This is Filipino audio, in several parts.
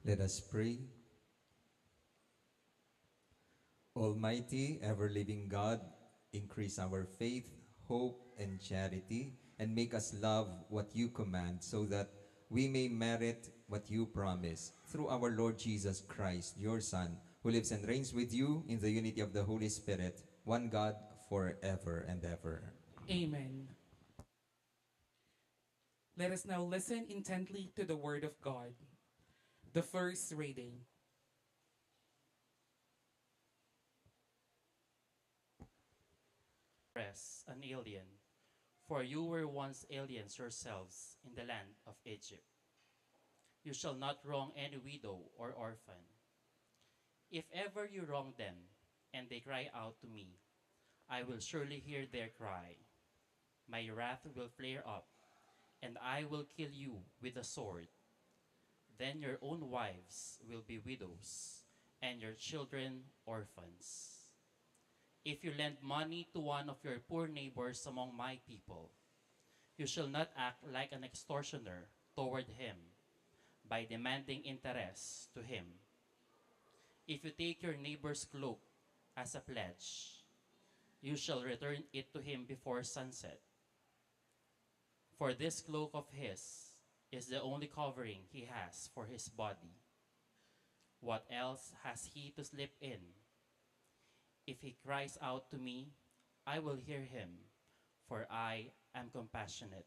Let us pray. Almighty, ever-living God, increase our faith, hope, and charity, and make us love what you command, so that we may merit what you promise. Through our Lord Jesus Christ, your Son, who lives and reigns with you in the unity of the Holy Spirit, one God, forever and ever. Amen. Let us now listen intently to the Word of God. The first reading. As an alien, for you were once aliens yourselves in the land of Egypt. You shall not wrong any widow or orphan. If ever you wrong them, and they cry out to me, I will surely hear their cry. My wrath will flare up, and I will kill you with a sword. Then your own wives will be widows, and your children orphans. If you lend money to one of your poor neighbors among my people, you shall not act like an extortioner toward him by demanding interest to him. If you take your neighbor's cloak as a pledge, you shall return it to him before sunset. For this cloak of his is the only covering he has for his body. What else has he to sleep in? If he cries out to me, I will hear him, for I am compassionate.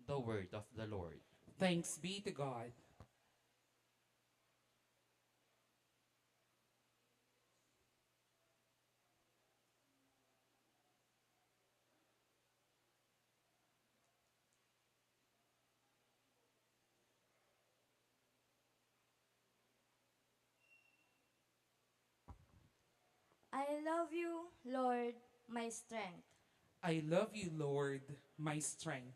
The word of the Lord. Thanks be to God. I love you, Lord, my strength. I love you, Lord, my strength.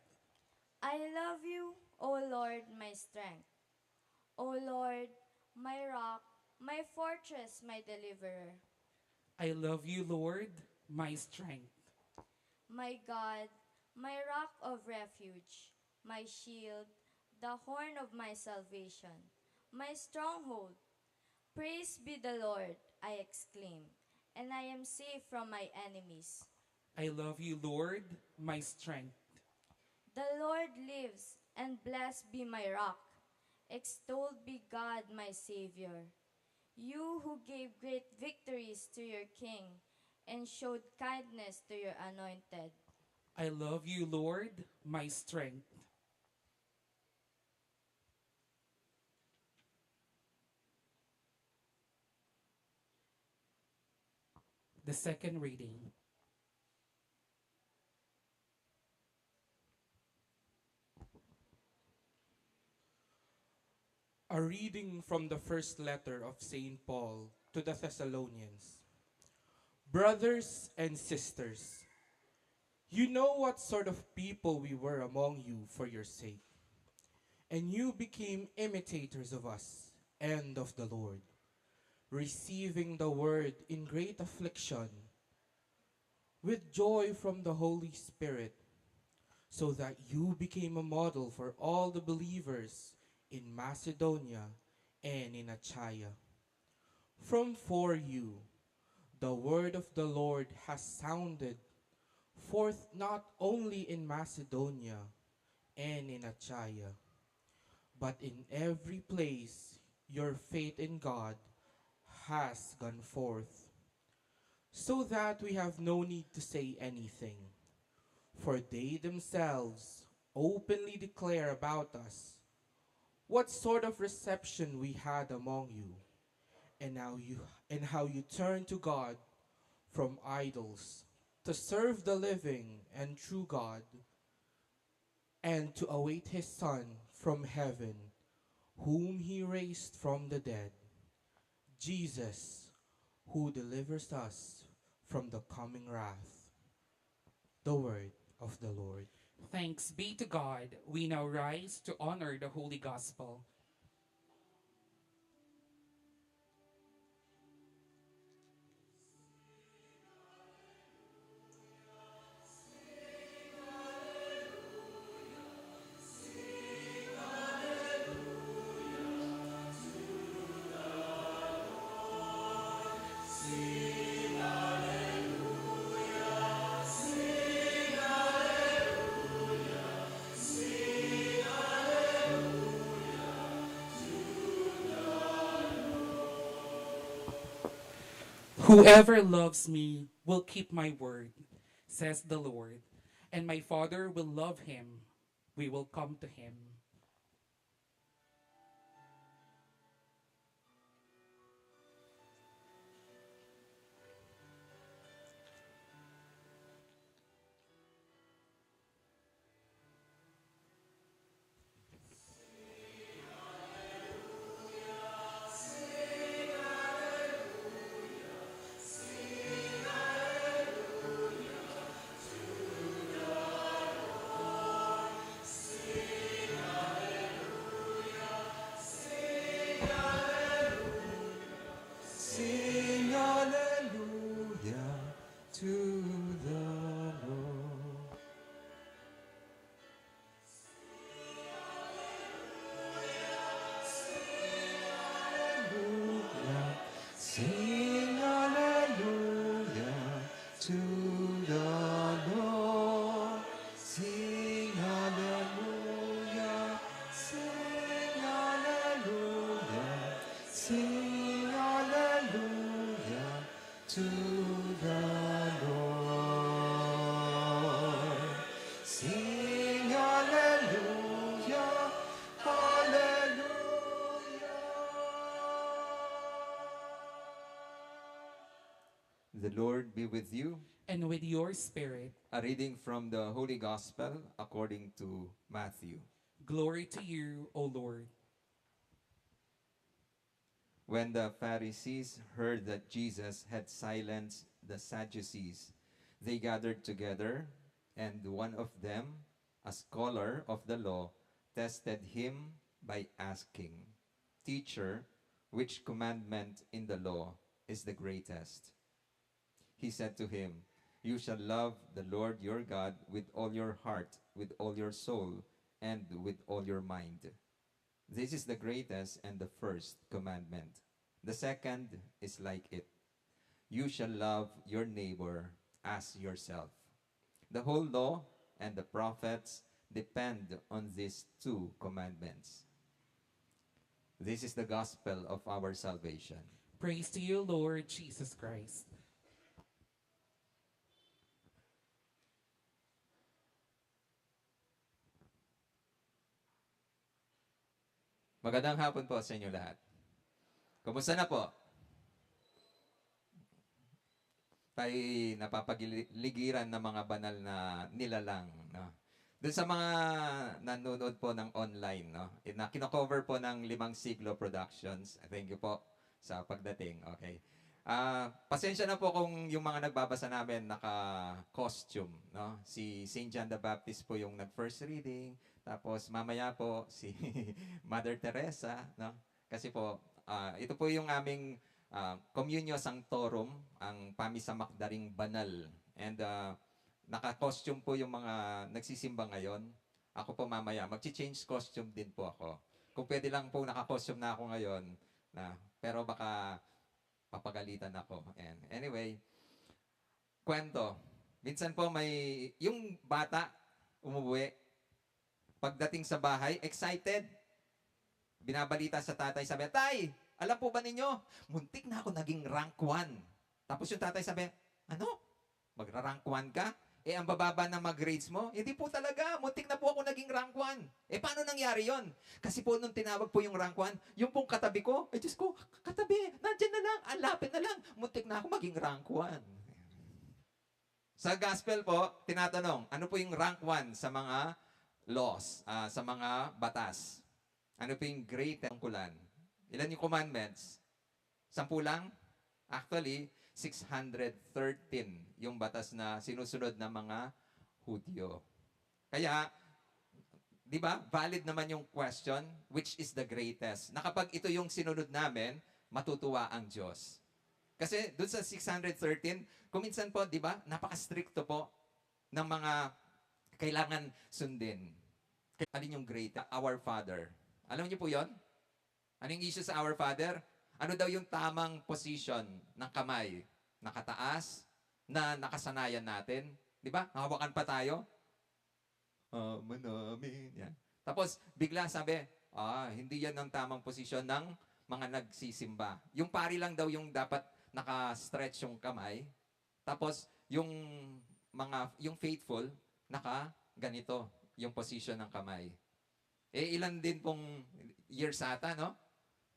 I love you, O Lord, my strength. O Lord, my rock, my fortress, my deliverer. I love you, Lord, my strength. My God, my rock of refuge, my shield, the horn of my salvation, my stronghold. Praise be the Lord, I exclaim, and I am safe from my enemies. I love you, Lord, my strength. The Lord lives, and blessed be my rock. Extolled be God, my Savior. You who gave great victories to your king and showed kindness to your anointed. I love you, Lord, my strength. The second reading. A reading from the first letter of St. Paul to the Thessalonians. Brothers and sisters, you know what sort of people we were among you for your sake, and you became imitators of us and of the Lord, receiving the word in great affliction with joy from the Holy Spirit, so that you became a model for all the believers in Macedonia and in Achaia. From for you, the word of the Lord has sounded forth not only in Macedonia and in Achaia, but in every place your faith in God has gone forth, so that we have no need to say anything, for they themselves openly declare about us what sort of reception we had among you, and how you turned to God from idols to serve the living and true God, and to await his Son from heaven, whom he raised from the dead, Jesus, who delivers us from the coming wrath. The word of the Lord. Thanks be to God. We now rise to honor the Holy Gospel. Whoever loves me will keep my word, says the Lord, and my Father will love him. We will come to him. Sing hallelujah to the Lord. Hallelujah. Sing hallelujah to the Lord. Sing hallelujah. Sing hallelujah. Sing hallelujah to the Lord. Sing hallelujah. The Lord be with you. And with your spirit, A reading from the Holy Gospel according to Matthew. glory to you, O Lord. When the Pharisees heard that Jesus had silenced the Sadducees, they gathered together, and one of them, a scholar of the law, tested him by asking, "Teacher, which commandment in the law is the greatest?" He said to him, "You shall love the Lord your God with all your heart, with all your soul, and with all your mind. This is the greatest and the first commandment. The second is like it. You shall love your neighbor as yourself. The whole law and the prophets depend on these two commandments." This is the gospel of our salvation. Praise to you, Lord Jesus Christ. Magandang hapon po sa inyo lahat. Kumusta na po? Tayo napapagiligiran ng mga banal na nilalang. No? Doon sa mga nanonood po ng online, no? Na kinocover po ng 5 Siglo Productions. Thank you po sa pagdating. Okay. Pasensya na po kung yung mga nagbabasa namin naka-costume. No? Si St. John the Baptist po yung nag-first reading. Tapos mamaya po si Mother Teresa. No? Kasi po, ito po yung aming Communio Sanctorum, ang pamisamakdaring banal. And naka-costume po yung mga nagsisimba ngayon. Ako po mamaya, mag-change costume din po ako. Kung pwede lang po naka-costume na ako ngayon, pero baka papagalitan ako. And anyway, kwento. Minsan po yung bata umuwi, pagdating sa bahay, excited. Binabalita sa tatay, sabi, "Tay, alam po ba ninyo, muntik na ako naging rank 1. Tapos yung tatay sabi, "Ano? Magra-rank 1 ka? Ang bababa na mag-grades mo?" Hindi po talaga, muntik na po ako naging rank 1. Paano nangyari yon? Kasi po nung tinawag po yung rank 1, yung pong katabi ko, Diyos ko, katabi, nandyan na lang, lapit na lang, muntik na ako maging rank 1. Sa gospel po, tinatanong, ano po yung rank 1 sa mga laws, sa mga batas? Ano po yung great tungkulan? Ilan yung commandments? 10 lang? Actually, 613 yung batas na sinusunod ng mga Hudyo. Kaya, di ba, valid naman yung question, which is the greatest? Na kapag ito yung sinunod namin, matutuwa ang Diyos. Kasi doon sa 613, kuminsan po, di ba, napaka-stricto po ng mga kailangan sundin. Alin yung great? Our Father. Alam niyo po yon? Anong issue sa Our Father? Ano daw yung tamang position ng kamay? Nakataas, na nakasanayan natin. Di ba? Hawakan pa tayo. Ama namin. Yan. Tapos, bigla sabi, hindi yan ang tamang posisyon ng mga nagsisimba. Yung pari lang daw yung dapat naka-stretch yung kamay. Tapos, yung faithful, ganito, yung position ng kamay. Ilan din pong years ata, no?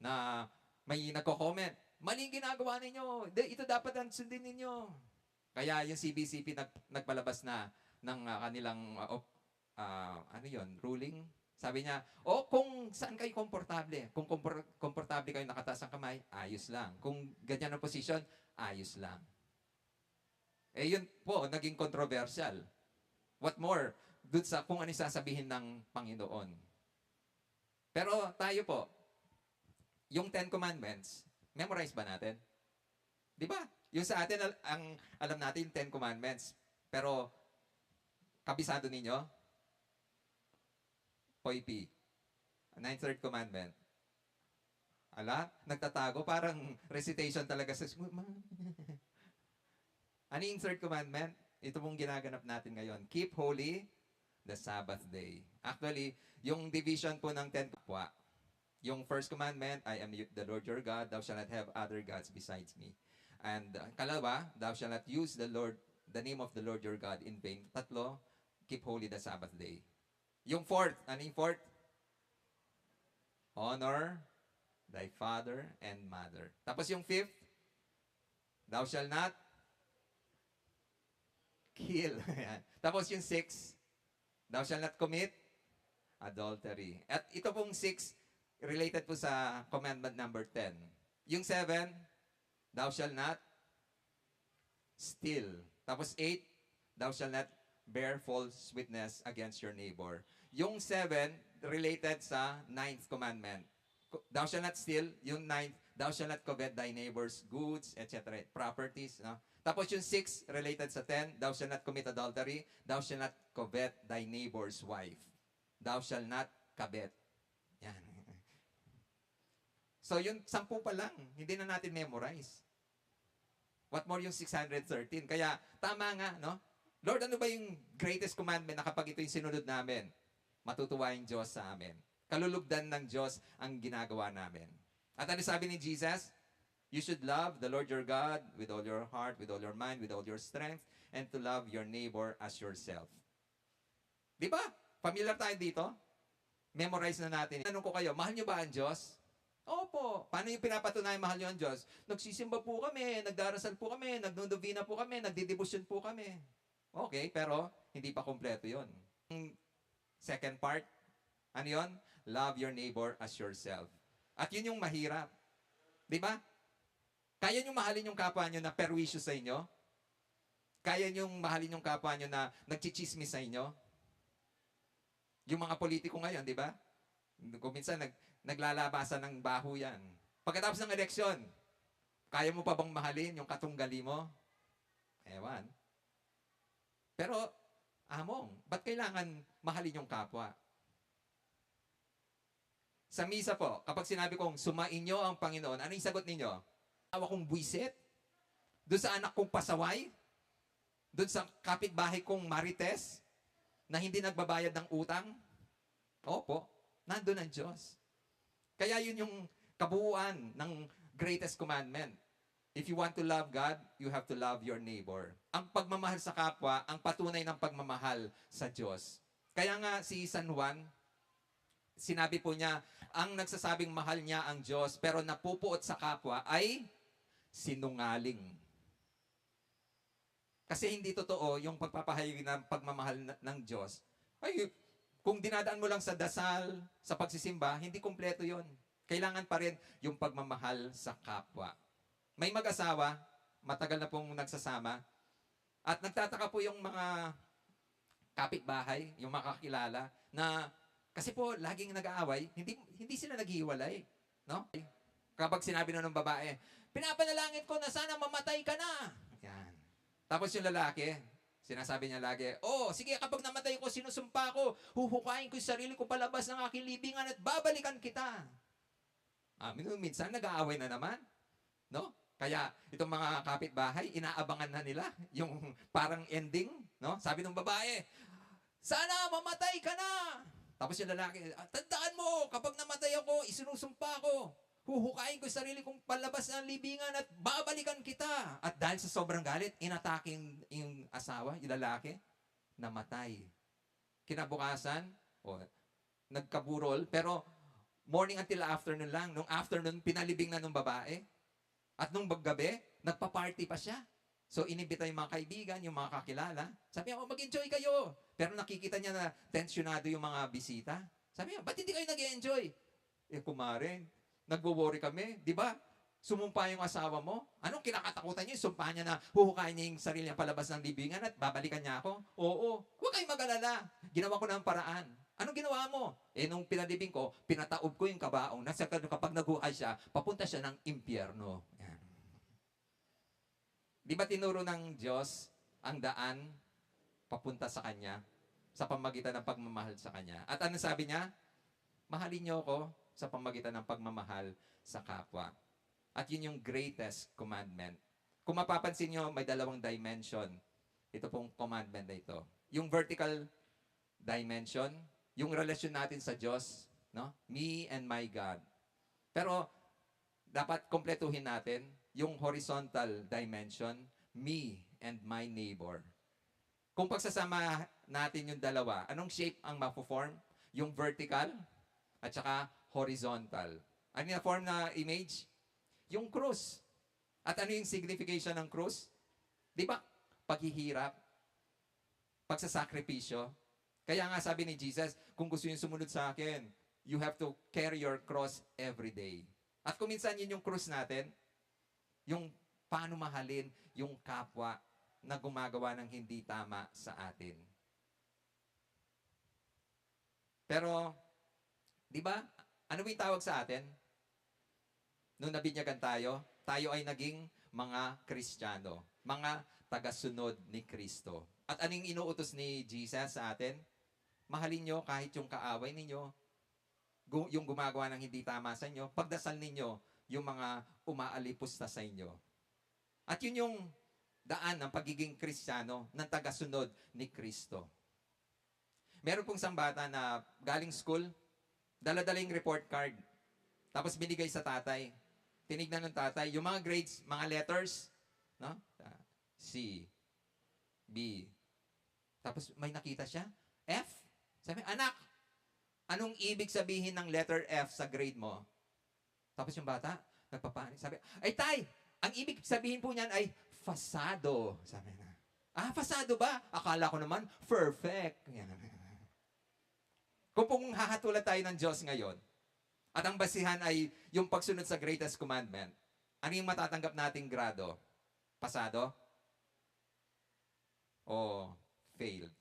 Na may nagko-comment, maling ginagawa ninyo. Ito dapat ang sundin ninyo. Kaya yung CBCP nagpalabas na ng kanilang ruling. Sabi niya, kung saan kayo komportable. Kung komportable kayo nakataas ang kamay, ayos lang. Kung ganyan ang position, ayos lang. Yun po, naging controversial. What more, dun sa kung ano sasabihin ng Panginoon. Pero tayo po, yung 10 Commandments, memorize ba natin? Di ba? Yung sa atin, alam natin yung 10 Commandments. Pero, kabisado ninyo? Poipi. 9th Commandment. Nagtatago. Parang recitation talaga sa school. Ano yung 3rd Commandment? Ito pong ginaganap natin ngayon. Keep holy the Sabbath day. Actually, yung division po ng 10 kapwa. Yung 1st Commandment, I am the Lord your God. Thou shalt not have other gods besides me. And kalawa, thou shalt not use the name of the Lord your God in vain. Tatlo, keep holy the Sabbath day. Yung 4th, ano yung 4th? Honor thy father and mother. Tapos yung 5th, thou shalt not kill. Tapos yung 6, thou shalt not commit adultery. At ito pong 6, related po sa commandment number 10. Yung 7, thou shalt not steal. Tapos 8, thou shalt not bear false witness against your neighbor. Yung 7, related sa 9th commandment. Thou shalt not steal. Yung 9th, thou shalt not covet thy neighbor's goods, etc. Properties. No? Tapos yung 6, related sa 10, thou shalt not commit adultery. Thou shalt not covet thy neighbor's wife. Thou shalt not covet. Yan. So yung 10 pa lang, hindi na natin memorize. What more yung 613? Kaya tama nga, no? Lord, ano ba yung greatest commandment na kapag ito yung sinunod namin, matutuwa yung Diyos sa amin? Kalulugdan ng Diyos ang ginagawa namin. At ano sabi ni Jesus? You should love the Lord your God with all your heart, with all your mind, with all your strength, and to love your neighbor as yourself. Di ba? Familiar tayo dito? Memorize na natin. Tanong ko kayo, mahal nyo ba ang Diyos? Opo. Paano yung pinapatunayan mahal nyo ang Diyos? Nagsisimba po kami, nagdarasal po kami, nagdodovina po kami, nagdidebosyon po kami. Okay, pero hindi pa kompleto yun. Second part, ano yun? Love your neighbor as yourself. At yun yung mahirap. Di ba? Kaya nyo mahalin yung kapwa nyo na perwisyo sa inyo? Kaya nyo mahalin yung kapwa nyo na nagchichismis sa inyo? Yung mga politiko ngayon, di ba? Kung minsan naglalabasan ng baho yan. Pagkatapos ng eleksyon, kaya mo pa bang mahalin yung katunggali mo? Ewan. Pero, ba't kailangan mahalin yung kapwa? Sa misa po, kapag sinabi kong sumainyo ang Panginoon, ano yung sagot ninyo? Awa kong buwisit? Doon sa anak kong pasaway? Doon sa kapitbahay kong marites? Na hindi nagbabayad ng utang? Opo, nandun ang Diyos. Kaya yun yung kabuuan ng greatest commandment. If you want to love God, you have to love your neighbor. Ang pagmamahal sa kapwa, ang patunay ng pagmamahal sa Diyos. Kaya nga si San Juan, sinabi po niya, ang nagsasabing mahal niya ang Diyos, pero napupuot sa kapwa ay sinungaling. Kasi hindi totoo yung pagpapahayag ng pagmamahal ng Diyos. Ay, kung dinadaan mo lang sa dasal, sa pagsisimba, hindi kumpleto yon. Kailangan pa rin yung pagmamahal sa kapwa. May mag-asawa, matagal na pong nagsasama, at nagtataka po yung mga kapitbahay, yung makakilala, na kasi po laging nag-aaway, hindi sila naghiwalay. No? Kapag sinabi na ng babae, pinapanalangin ko na sana mamatay ka na. Yan. Tapos yung lalaki, sinasabi niya lagi, sige, kapag namatay ko, sinusumpa ko, huhukain ko yung sarili ko palabas ng aking libingan at babalikan kita. Minsan nag-aaway na naman. No? Kaya itong mga kapitbahay, inaabangan na nila yung parang ending. No? Sabi ng babae, sana mamatay ka na. Tapos yung lalaki, tandaan mo, kapag namatay ako, isinusumpa ko. Huhukain ko yung sarili kong palabas ng libingan at babalikan kita. At dahil sa sobrang galit, inatake yung asawa, yung lalaki, namatay. Kinabukasan, nagkaburol, pero morning until afternoon lang. Nung afternoon, pinalibing na nung babae. At nung gabi, nagpa-party pa siya. So, inibita yung mga kaibigan, yung mga kakilala. Sabi niya, mag-enjoy kayo. Pero nakikita niya na tensyonado yung mga bisita. Sabi niya, ba't hindi kayo nag-enjoy? Kumare, nagwo-worry kami. Di ba? Sumumpa yung asawa mo. Anong kinakatakutan niyo? Sumpa niya na huhukain niya yung sarili niya palabas ng libingan at babalikan niya ako? Oo. Huwag kayong mag-alala. Ginawa ko ng paraan. Anong ginawa mo? Nung pinalibing ko, pinataob ko yung kabaong. Kapag naguhay siya, papunta siya ng impyerno. Yan. Di ba tinuro ng Diyos ang daan papunta sa Kanya sa pamagitan ng pagmamahal sa Kanya? At ano sabi niya? Mahalin niyo ako sa pamagitan ng pagmamahal sa kapwa. At yun yung greatest commandment. Kung mapapansin niyo, may dalawang dimension. Ito pong commandment na ito. Yung vertical dimension, yung relasyon natin sa Diyos, no? Me and my God. Pero dapat kompletuhin natin yung horizontal dimension, me and my neighbor. Kung pagsasama natin yung dalawa, anong shape ang ma-form? Yung vertical at saka horizontal. Ano yung form na image? Yung cross. At ano yung signification ng cross? Di ba? Paghihirap, pagsasakripisyo. Kaya nga sabi ni Jesus, kung gusto yung sumunod sa akin, you have to carry your cross every day. At kung minsan yun yung cross natin, yung paano mahalin yung kapwa na gumagawa ng hindi tama sa atin. Pero, di ba, ano yung tawag sa atin? Nung nabinyagan tayo ay naging mga Kristiyano, mga tagasunod ni Kristo. At anong inuutos ni Jesus sa atin? Mahalin nyo kahit yung kaaway ninyo, yung gumagawa ng hindi tama sa inyo, pagdasal ninyo yung mga umaalipusta sa inyo. At yun yung daan ng pagiging Kristiyano, ng tagasunod ni Kristo. Meron pong isang bata na galing school, dala-dala yung report card, tapos binigay sa tatay. Tinignan ng tatay, yung mga grades, mga letters, no? C, B. Tapos may nakita siya, F. Sabi, anak, anong ibig sabihin ng letter F sa grade mo? Tapos yung bata, nagpapanik. Sabi, ay tay, ang ibig sabihin po niyan ay fasado. Sabi na, fasado ba? Akala ko naman, perfect. Kung pong hahatulan tayo ng Diyos ngayon, at ang basihan ay yung pagsunod sa greatest commandment, ano yung matatanggap nating grado? Pasado? O failed?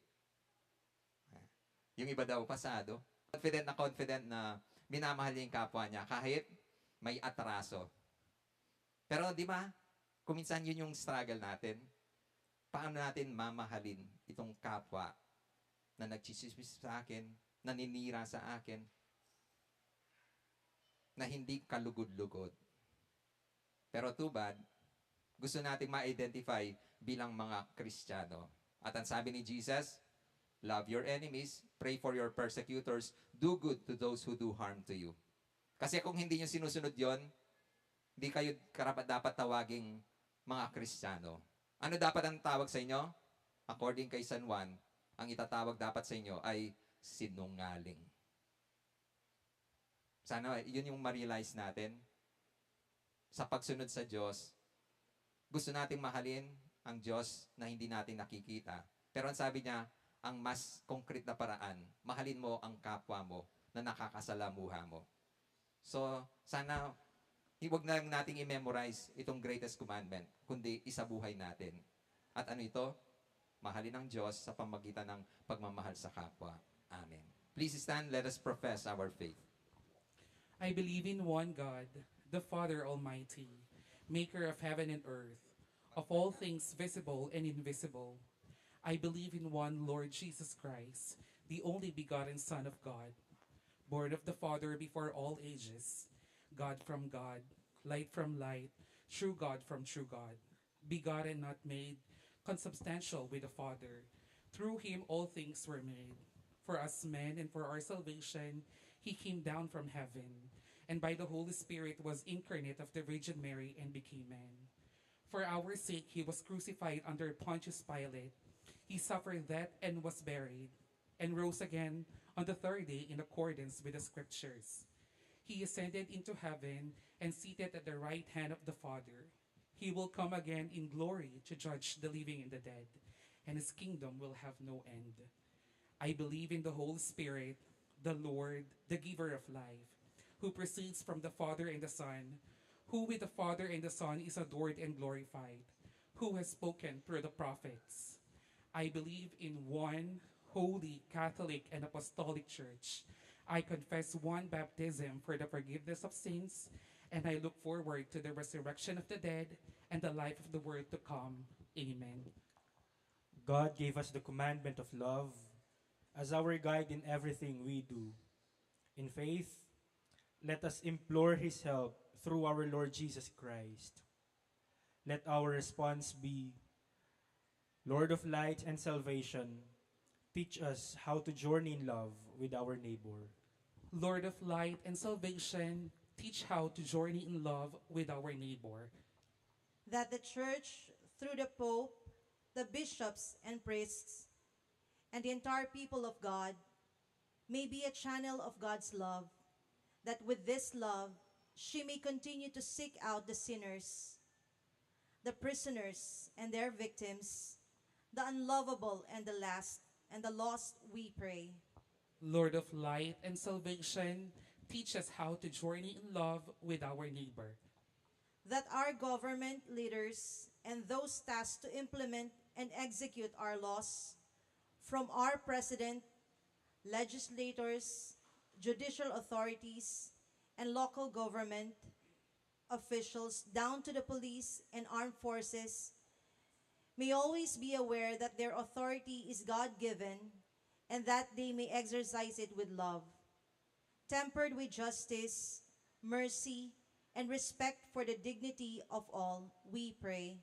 Yung iba daw, pasado. Confident na minamahal niya yung kapwa niya kahit may atraso. Pero di ba, kuminsan yun yung struggle natin. Paano natin mamahalin itong kapwa na nagchismis sa akin, naninira sa akin, na hindi kalugod-lugod. Pero too bad, gusto nating ma-identify bilang mga Kristiyano. At ang sabi ni Jesus, love your enemies, pray for your persecutors, do good to those who do harm to you. Kasi kung hindi nyo sinusunod yon, hindi kayo dapat tawaging mga Kristiyano. Ano dapat ang tawag sa inyo? According kay San Juan, ang itatawag dapat sa inyo ay sinungaling. Sana yun yung ma-realize natin. Sa pagsunod sa Diyos, gusto nating mahalin ang Diyos na hindi natin nakikita. Pero ang sabi niya, ang mas concrete na paraan, mahalin mo ang kapwa mo na nakakasalamuha mo. So, sana, huwag na lang nating i-memorize itong greatest commandment, kundi isabuhay natin. At ano ito? Mahalin ang Diyos sa pamagitan ng pagmamahal sa kapwa. Amen. Please stand, let us profess our faith. I believe in one God, the Father Almighty, maker of heaven and earth, of all things visible and invisible. I believe in one Lord Jesus Christ, the only begotten Son of God, born of the Father before all ages, God from God, light from light, true God from true God, begotten not made, consubstantial with the Father. Through him all things were made. For us men and for our salvation, he came down from heaven and by the Holy Spirit was incarnate of the Virgin Mary and became man. For our sake he was crucified under Pontius Pilate. He suffered death and was buried, and rose again on the third day in accordance with the Scriptures. He ascended into heaven and seated at the right hand of the Father. He will come again in glory to judge the living and the dead, and his kingdom will have no end. I believe in the Holy Spirit, the Lord, the giver of life, who proceeds from the Father and the Son, who with the Father and the Son is adored and glorified, who has spoken through the prophets. I believe in one holy, Catholic, and Apostolic Church. I confess one baptism for the forgiveness of sins, and I look forward to the resurrection of the dead and the life of the world to come. Amen. God gave us the commandment of love as our guide in everything we do. In faith, let us implore his help through our Lord Jesus Christ. Let our response be, Lord of light and salvation, teach us how to journey in love with our neighbor. Lord of light and salvation, teach how to journey in love with our neighbor. That the Church, through the Pope, the bishops and priests, and the entire people of God, may be a channel of God's love, that with this love she may continue to seek out the sinners, the prisoners and their victims, the unlovable and the lost, we pray. Lord of light and salvation, teach us how to journey in love with our neighbor. That our government leaders and those tasked to implement and execute our laws, from our president, legislators, judicial authorities, and local government officials down to the police and armed forces, may always be aware that their authority is God-given and that they may exercise it with love, tempered with justice, mercy, and respect for the dignity of all, we pray.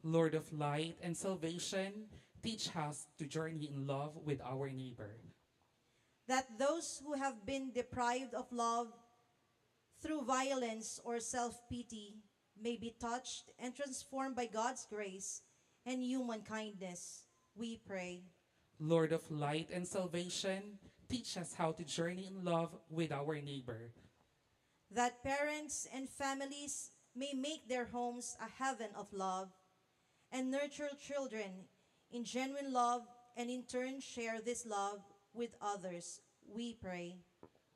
Lord of light and salvation, teach us to journey in love with our neighbor. That those who have been deprived of love through violence or self-pity may be touched and transformed by God's grace and human kindness, we pray. Lord of light and salvation, teach us how to journey in love with our neighbor. That parents and families may make their homes a heaven of love and nurture children in genuine love and in turn share this love with others, we pray.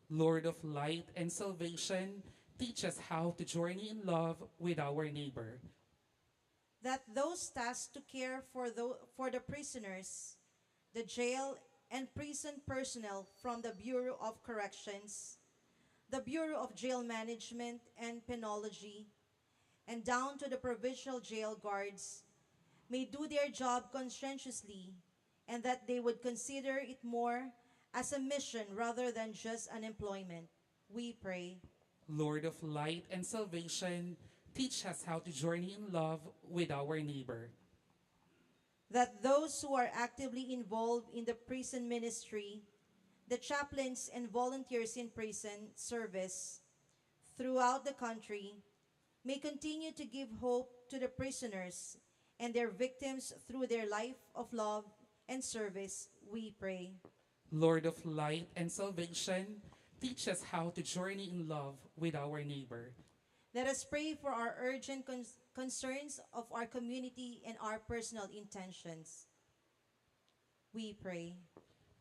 Lord of light and salvation, teach us how to journey in love with our neighbor. That those tasked to care for the prisoners, the jail and prison personnel from the Bureau of Corrections, the Bureau of Jail Management and Penology, and down to the provincial jail guards, may do their job conscientiously, and that they would consider it more as a mission rather than just an employment, we pray. Lord of light and salvation, teach us how to journey in love with our neighbor. That those who are actively involved in the prison ministry, the chaplains and volunteers in prison service throughout the country, may continue to give hope to the prisoners and their victims through their life of love and service, we pray. Lord of light and salvation, teach us how to journey in love with our neighbor. Let us pray for our urgent concerns of our community and our personal intentions. We pray.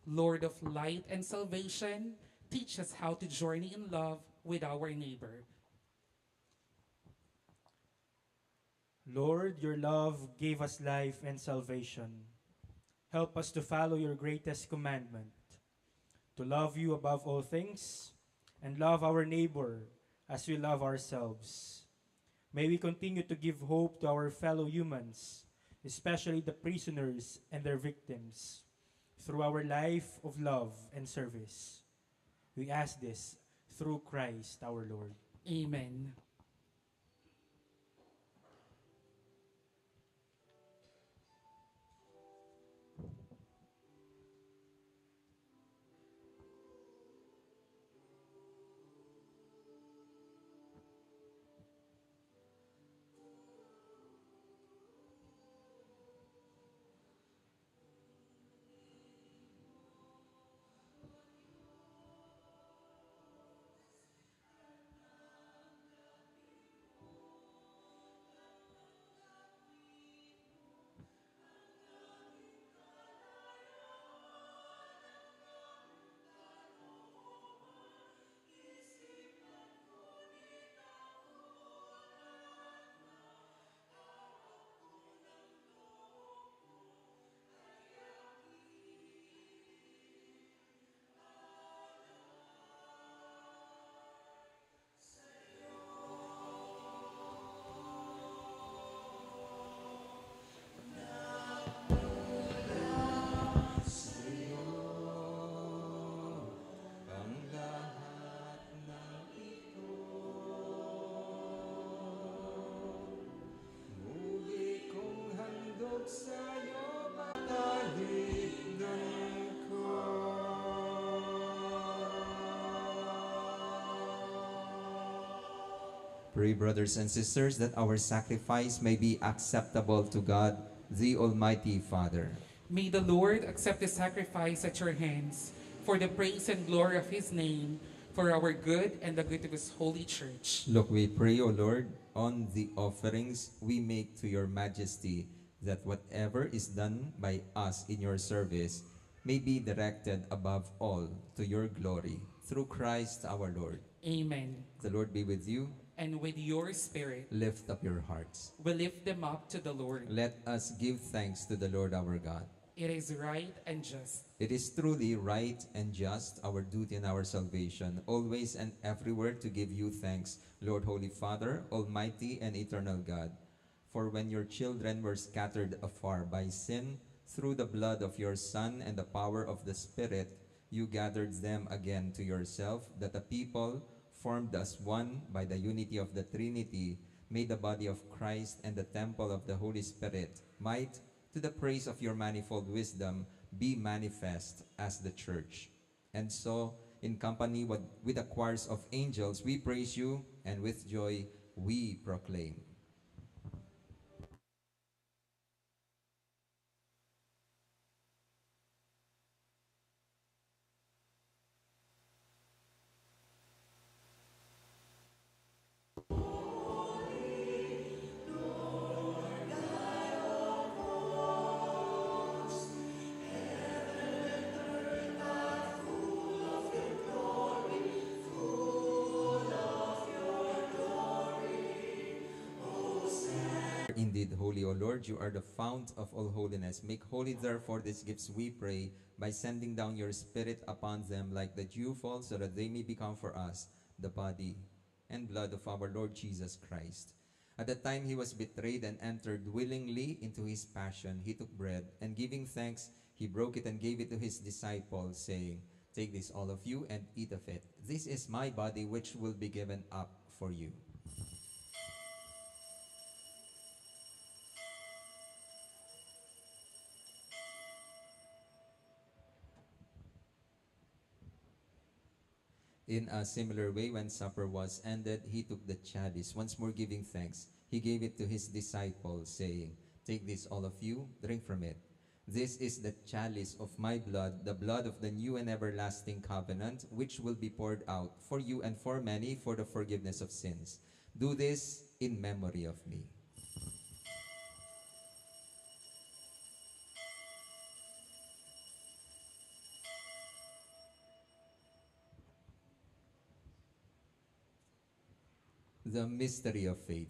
Lord of light and salvation, teach us how to journey in love with our neighbor. Lord, your love gave us life and salvation. Help us to follow your greatest commandment, to love you above all things and love our neighbor as we love ourselves. May we continue to give hope to our fellow humans, especially the prisoners and their victims, through our life of love and service. We ask this through Christ our Lord. Amen. Pray, brothers and sisters, that our sacrifice may be acceptable to God, the Almighty Father. May the Lord accept the sacrifice at your hands for the praise and glory of his name, for our good and the good of his holy church. Look, we pray, O Lord, on the offerings we make to your majesty, that whatever is done by us in your service may be directed above all to your glory, through Christ our Lord. Amen. The Lord be with you. And with your spirit, Lift up your hearts. we lift them up to the Lord. Let us give thanks to the Lord our God. It is right and just. It is truly right and just, our duty and our salvation, always and everywhere to give you thanks, Lord, Holy Father, Almighty and eternal God. For when your children were scattered afar by sin, through the blood of your Son and the power of the Spirit, you gathered them again to yourself, that a people formed as one by the unity of the Trinity, made the body of Christ and the temple of the Holy Spirit, might, to the praise of your manifold wisdom, be manifest as the church. And so, in company with the choirs of angels, we praise you, and with joy we proclaim. Indeed, holy, O Lord, you are the fount of all holiness. Make holy, therefore, these gifts, we pray, by sending down your Spirit upon them like the dewfall, so that they may become for us the body and blood of our Lord Jesus Christ. At the time he was betrayed and entered willingly into his passion, he took bread, and giving thanks, he broke it and gave it to his disciples, saying, "Take this, all of you, and eat of it. This is my body, which will be given up for you." In a similar way, when supper was ended, he took the chalice, once more giving thanks. He gave it to his disciples, saying, "Take this, all of you, drink from it. This is the chalice of my blood, the blood of the new and everlasting covenant, which will be poured out for you and for many for the forgiveness of sins. Do this in memory of me." The mystery of faith.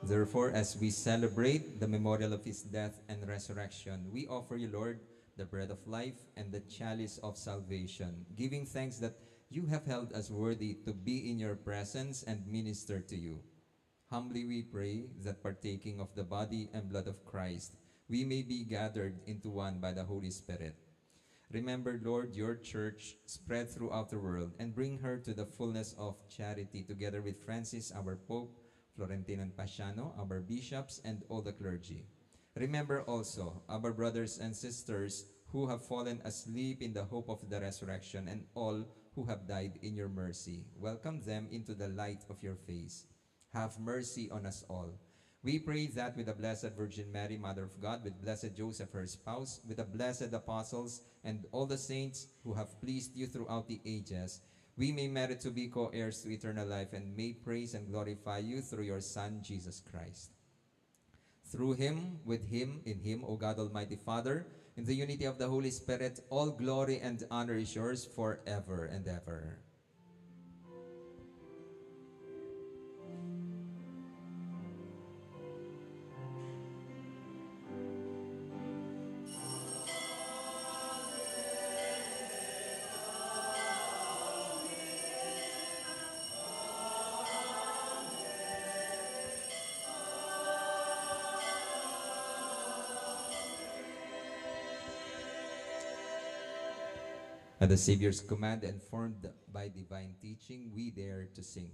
Therefore, as we celebrate the memorial of his death and resurrection, we offer you, Lord, the bread of life and the chalice of salvation, giving thanks that you have held us worthy to be in your presence and minister to you. Humbly we pray that, partaking of the body and blood of Christ, we may be gathered into one by the Holy Spirit. Remember, Lord, your church spread throughout the world, and bring her to the fullness of charity, together with Francis, our Pope, Florentino and Paciano, our bishops, and all the clergy. Remember also our brothers and sisters who have fallen asleep in the hope of the resurrection, and all who have died in your mercy. Welcome them into the light of your face. Have mercy on us all. We pray that with the Blessed Virgin Mary, Mother of God, with Blessed Joseph, her spouse, with the blessed apostles, and all the saints who have pleased you throughout the ages, we may merit to be co-heirs to eternal life, and may praise and glorify you through your Son, Jesus Christ. Through him, with him, in him, O God, Almighty Father, in the unity of the Holy Spirit, all glory and honor is yours forever and ever. At the Savior's command and formed by divine teaching, we dare to sing.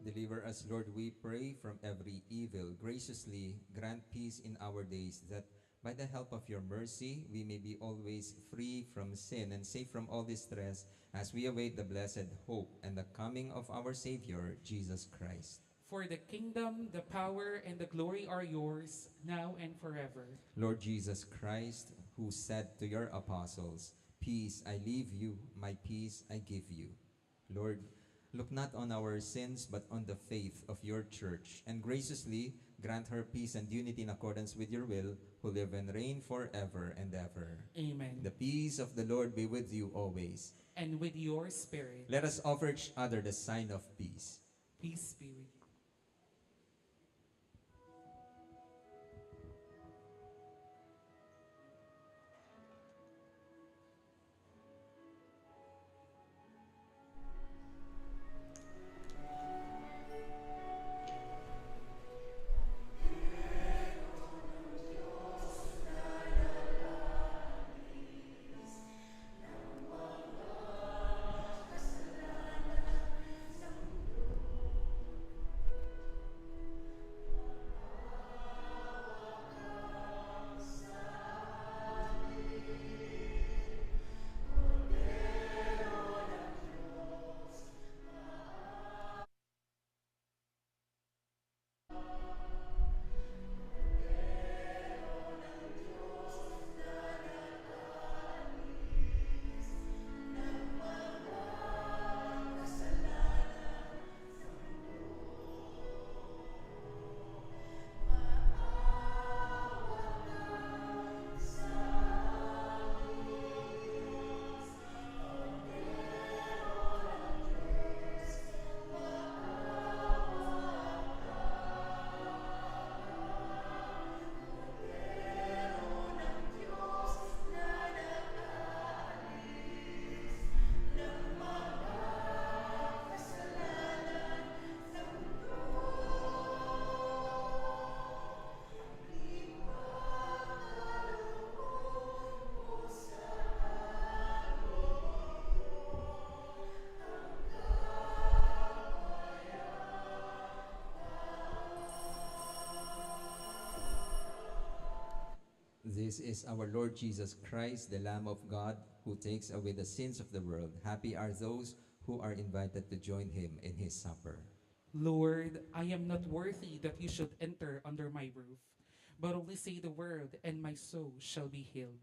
Deliver us, Lord, we pray, from every evil. Graciously grant peace in our days, that by the help of your mercy, we may be always free from sin and safe from all distress, as we await the blessed hope and the coming of our Savior, Jesus Christ. For the kingdom, the power, and the glory are yours, now and forever. Lord Jesus Christ, who said to your apostles, "Peace I leave you, my peace I give you." Lord, look not on our sins, but on the faith of your church, and graciously grant her peace and unity in accordance with your will, who live and reign forever and ever. Amen. The peace of the Lord be with you always. And with your spirit. Let us offer each other the sign of peace. Peace be with you. This is our Lord Jesus Christ, the Lamb of God, who takes away the sins of the world. Happy are those who are invited to join him in his supper. Lord, I am not worthy that you should enter under my roof, but only say the word, and my soul shall be healed.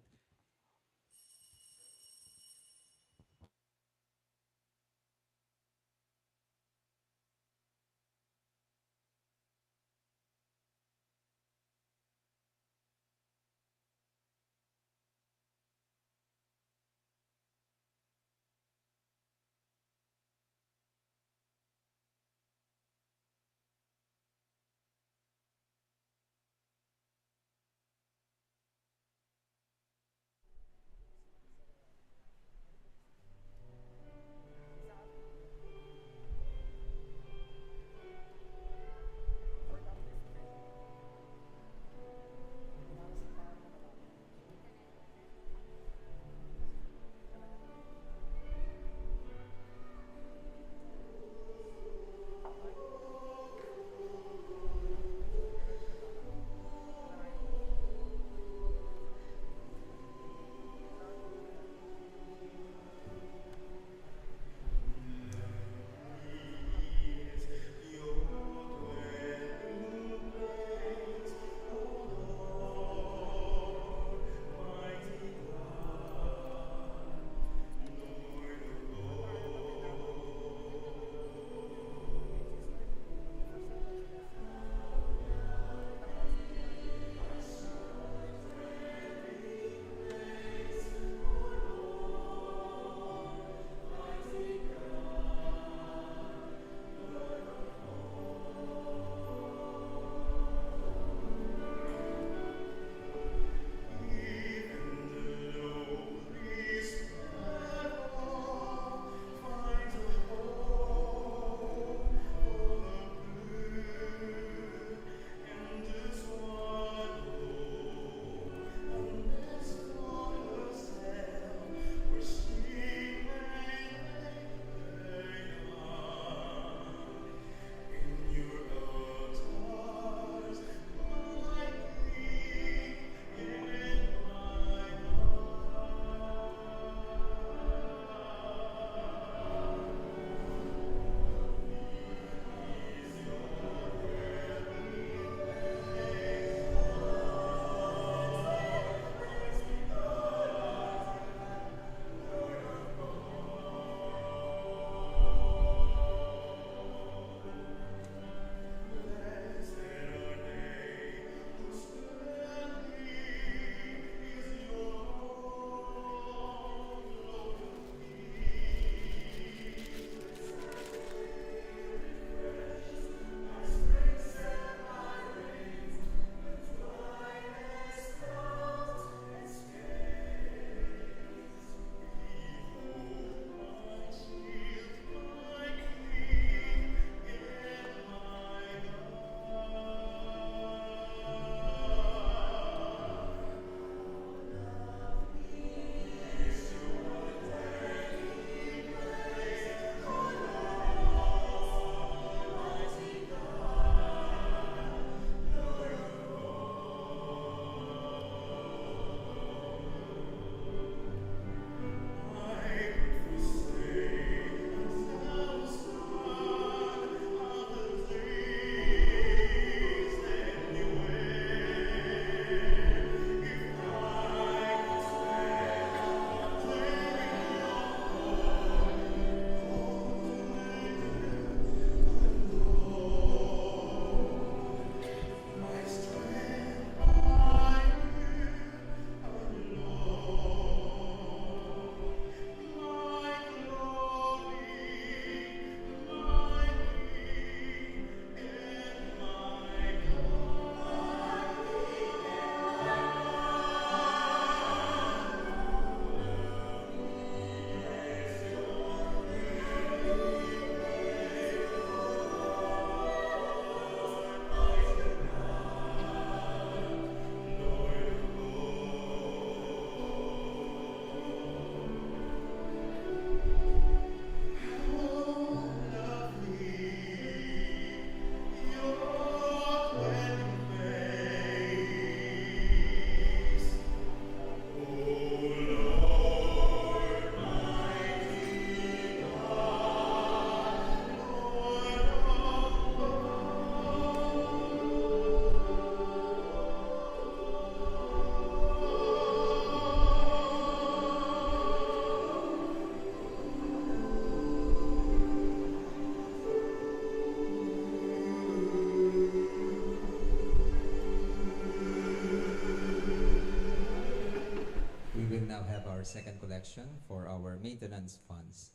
second collection for our maintenance funds.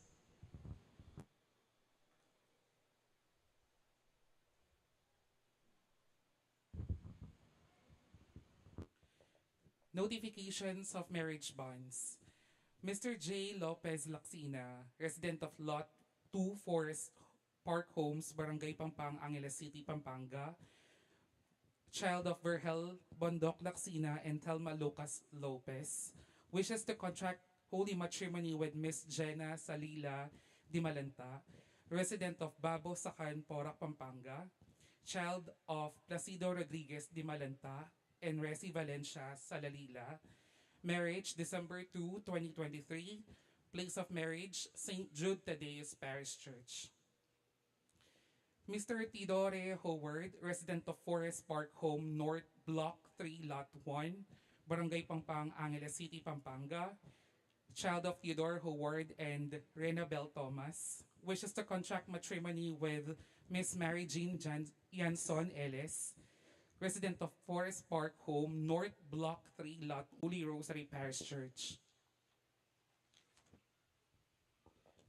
Notifications of marriage bonds. Mr. J. Lopez Lacsina, resident of Lot 2 Forest Park Homes, Barangay Pampang, Angeles City, Pampanga, child of Virgel Bondok Lacsina and Thelma Lucas Lopez, wishes to contract holy matrimony with Miss Jenna Salila Dimalanta, resident of Babo Sacan, Porac, Pampanga, child of Placido Rodriguez Dimalanta and Resi Valencia Salalila, marriage December 2, 2023, place of marriage St. Jude Thaddeus Parish Church. Mr. Tidore Howard, resident of Forest Park Home North, Block 3, Lot 1, Barangay Pampang, Angeles City, Pampanga, child of Theodore Howard and Rena Bell Thomas, wishes to contract matrimony with Miss Mary Jean Yanson Ellis, resident of Forest Park Home North, Block 3, Lot Holy Rosary Parish Church.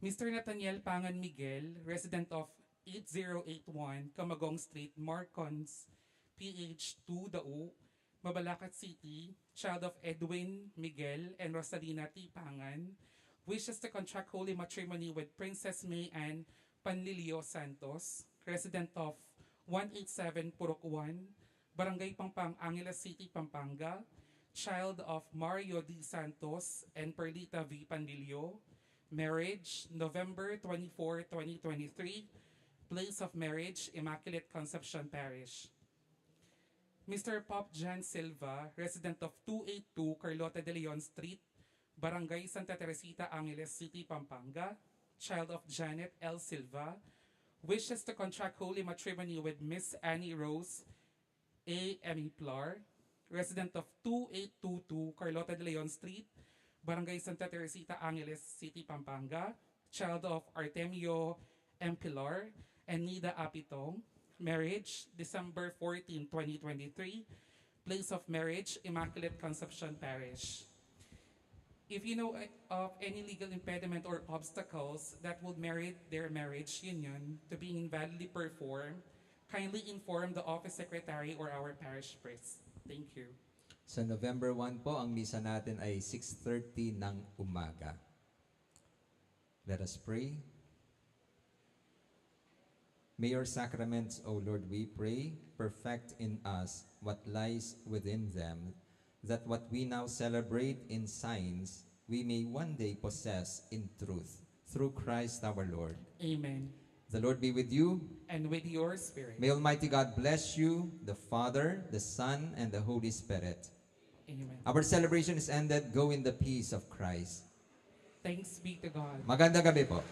Mr. Nathaniel Pangan Miguel, resident of 8081 Camagong Street, Marcons, PH 2 Dao, Mabalacat City, child of Edwin Miguel and Rosalina T. Pangan, wishes to contract holy matrimony with Princess May Ann Panlilio Santos, resident of 187 Purok 1, Barangay Pampang, Angeles City, Pampanga, child of Mario D. Santos and Perlita V. Panlilio, marriage November 24, 2023, place of marriage Immaculate Conception Parish. Mr. Pop Jan Silva, resident of 282 Carlota de Leon Street, Barangay Santa Teresita, Angeles City, Pampanga, child of Janet L. Silva, wishes to contract holy matrimony with Miss Annie Rose A. Emiplar, resident of 2822 Carlota de Leon Street, Barangay Santa Teresita, Angeles City, Pampanga, child of Artemio M. Pilar and Nida Apitong, marriage December 14, 2023, place of marriage Immaculate Conception Parish. If you know of any legal impediment or obstacles that would merit their marriage union to being invalidly performed, kindly inform the office secretary or our parish priest. Thank you. Sa November 1 po, ang misa natin ay 6:30 ng umaga. Let us pray. May your sacraments, O Lord, we pray, perfect in us what lies within them, that what we now celebrate in signs, we may one day possess in truth, through Christ our Lord. Amen. The Lord be with you. And with your spirit. May Almighty God bless you, the Father, the Son, and the Holy Spirit. Amen. Our celebration is ended. Go in the peace of Christ. Thanks be to God. Magandang gabi po.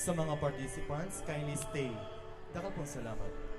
Sa mga participants, kindly stay. Dakal pong salamat.